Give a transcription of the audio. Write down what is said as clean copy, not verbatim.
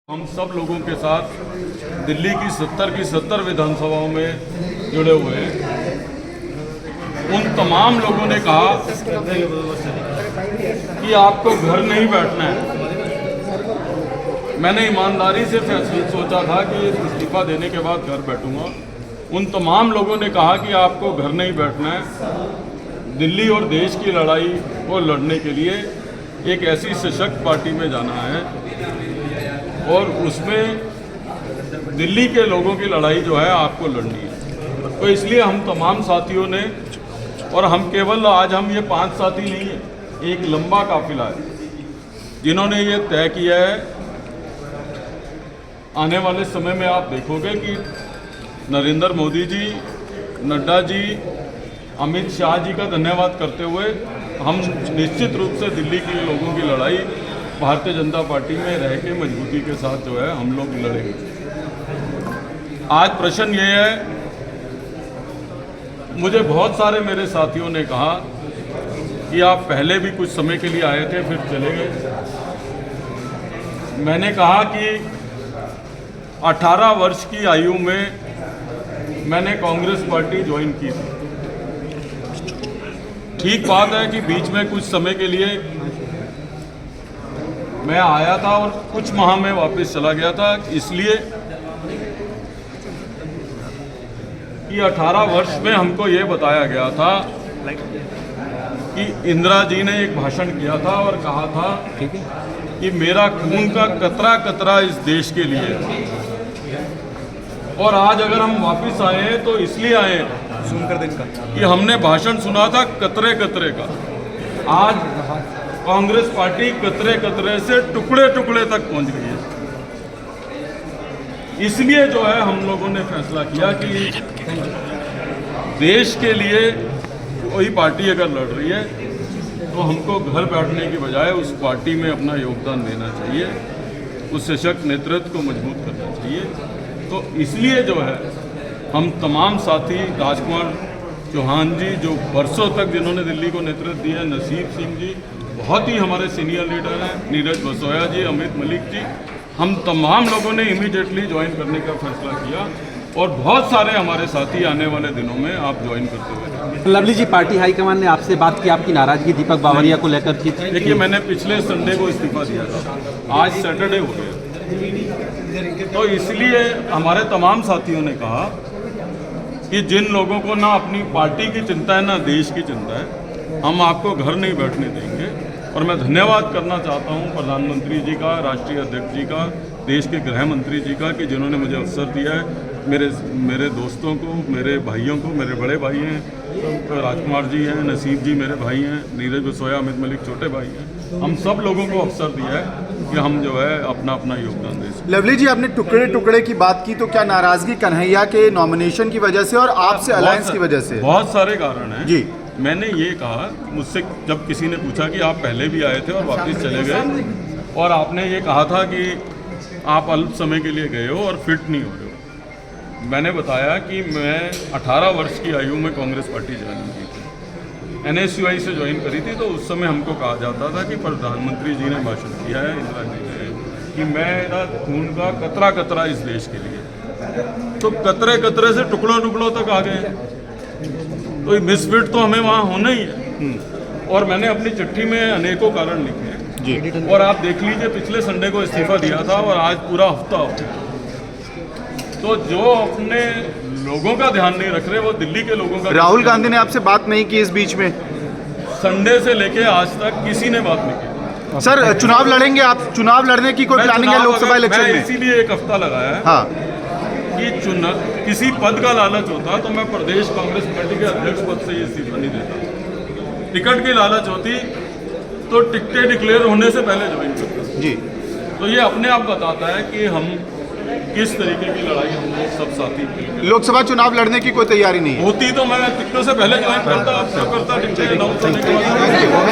हम सब लोगों के साथ दिल्ली की 70 विधानसभाओं में जुड़े हुए हैं। उन तमाम लोगों ने कहा कि आपको घर नहीं बैठना है। मैंने ईमानदारी से सोचा था कि इस्तीफा देने के बाद घर बैठूंगा। उन तमाम लोगों ने कहा कि आपको घर नहीं बैठना है, दिल्ली और देश की लड़ाई को लड़ने के लिए एक ऐसी सशक्त पार्टी में जाना है और उसमें दिल्ली के लोगों की लड़ाई जो है आपको लड़नी है। तो इसलिए हम तमाम साथियों ने, और हम केवल आज हम ये 5 साथी नहीं हैं, एक लंबा काफिला है जिन्होंने ये तय किया है। आने वाले समय में आप देखोगे कि नरेंद्र मोदी जी, नड्डा जी, अमित शाह जी का धन्यवाद करते हुए हम निश्चित रूप से दिल्ली के लोगों की लड़ाई भारतीय जनता पार्टी में रह के मजबूती के साथ जो है हम लोग लड़ेंगे। आज प्रश्न ये है, मुझे बहुत सारे मेरे साथियों ने कहा कि आप पहले भी कुछ समय के लिए आए थे फिर चले गए। मैंने कहा कि 18 वर्ष की आयु में मैंने कांग्रेस पार्टी ज्वाइन की थी। ठीक बात है कि बीच में कुछ समय के लिए मैं आया था और कुछ माह में वापस चला गया था, इसलिए कि 18 वर्ष में हमको ये बताया गया था कि इंदिरा जी ने एक भाषण किया था और कहा था कि मेरा खून का कतरा कतरा इस देश के लिए है। और आज अगर हम वापस आए तो इसलिए आए कि हमने भाषण सुना था कतरे कतरे का। आज कांग्रेस पार्टी कतरे कतरे से टुकड़े टुकड़े तक पहुंच गई है। इसलिए जो है हम लोगों ने फैसला किया कि देश के लिए कोई पार्टी अगर लड़ रही है तो हमको घर बैठने की बजाय उस पार्टी में अपना योगदान देना चाहिए, उस सशक्त नेतृत्व को मजबूत करना चाहिए। तो इसलिए जो है हम तमाम साथी, राजकुमार चौहान जी जो बरसों तक जिन्होंने दिल्ली को नेतृत्व दिया, नसीब सिंह जी बहुत ही हमारे सीनियर लीडर हैं, नीरज बसोया जी, अमित मलिक जी, हम तमाम लोगों ने इमीडिएटली ज्वाइन करने का फैसला किया और बहुत सारे हमारे साथी आने वाले दिनों में आप ज्वाइन करते हुए। लवली जी, पार्टी हाईकमान ने आपसे बात की, आपकी नाराजगी दीपक बावरिया को लेकर थी? देखिए, मैंने पिछले संडे को इस्तीफा दिया था, आज सैटरडे हो गया, तो इसलिए हमारे तमाम साथियों ने कहा कि जिन लोगों को ना अपनी पार्टी की चिंता है ना देश की चिंता है, हम आपको घर नहीं बैठने देंगे। और मैं धन्यवाद करना चाहता हूं प्रधानमंत्री जी का, राष्ट्रीय अध्यक्ष जी का, देश के गृह मंत्री जी का कि जिन्होंने मुझे अवसर दिया है। मेरे दोस्तों को, मेरे भाइयों को, मेरे बड़े भाई हैं राजकुमार जी हैं, नसीब जी मेरे भाई हैं, नीरज बसोया, अमित मलिक छोटे भाई हैं, हम सब लोगों को अवसर दिया है कि हम जो है अपना अपना योगदान दे सकें। लवली जी, आपने टुकड़े टुकड़े की बात की, तो क्या नाराजगी कन्हैया के नॉमिनेशन की वजह से और आपसे अलायंस की वजह से? बहुत सारे कारण हैं जी। मैंने ये कहा, मुझसे जब किसी ने पूछा कि आप पहले भी आए थे और वापस चले गए, और आपने ये कहा था कि आप अल्प समय के लिए गए हो और फिट नहीं हो रहे हो। मैंने बताया कि मैं 18 वर्ष की आयु में कांग्रेस पार्टी ज्वाइन की थी, NSUI से ज्वाइन करी थी। तो उस समय हमको कहा जाता था कि प्रधानमंत्री जी ने भाषण किया है, इंदिरा जी ने, कि मेरा खून का कतरा कतरा इस देश के लिए। तो कतरे कतरे से टुकड़ों टुकड़ों तक आ गए, तो मिसफिट तो हमें वहाँ होना ही है। और मैंने अपनी चिट्ठी में अनेकों कारण लिखे हैं जी। और आप देख लीजिए, पिछले संडे को इस्तीफा दिया था और आज पूरा हफ्ता हो गया। तो जो अपने लोगों का ध्यान नहीं रख रहे वो दिल्ली के लोगों का। राहुल गांधी ने आपसे बात नहीं की इस बीच में? संडे से लेके आज तक किसी ने बात नहीं की। सर, चुनाव लड़ेंगे आप? चुनाव लड़ने की कोई प्लानिंग है लोकसभा इलेक्शन में? इसीलिए एक हफ्ता लगाया है। हाँ, कि किसी पद का लालच होता तो मैं प्रदेश कांग्रेस कमेटी के अध्यक्ष पद से ये इस्तीफा नहीं देता। टिकट की लालच होती तो टिकटें डिक्लेयर होने से पहले ज्वाइन करता जी। तो ये अपने आप बताता है कि हम किस तरीके की लड़ाई हम सब साथी। लोकसभा चुनाव लड़ने की कोई तैयारी नहीं है? होती तो मैं टिकटों से पहले ज्वाइन करता, टिकटें अनाउंस होने के बाद।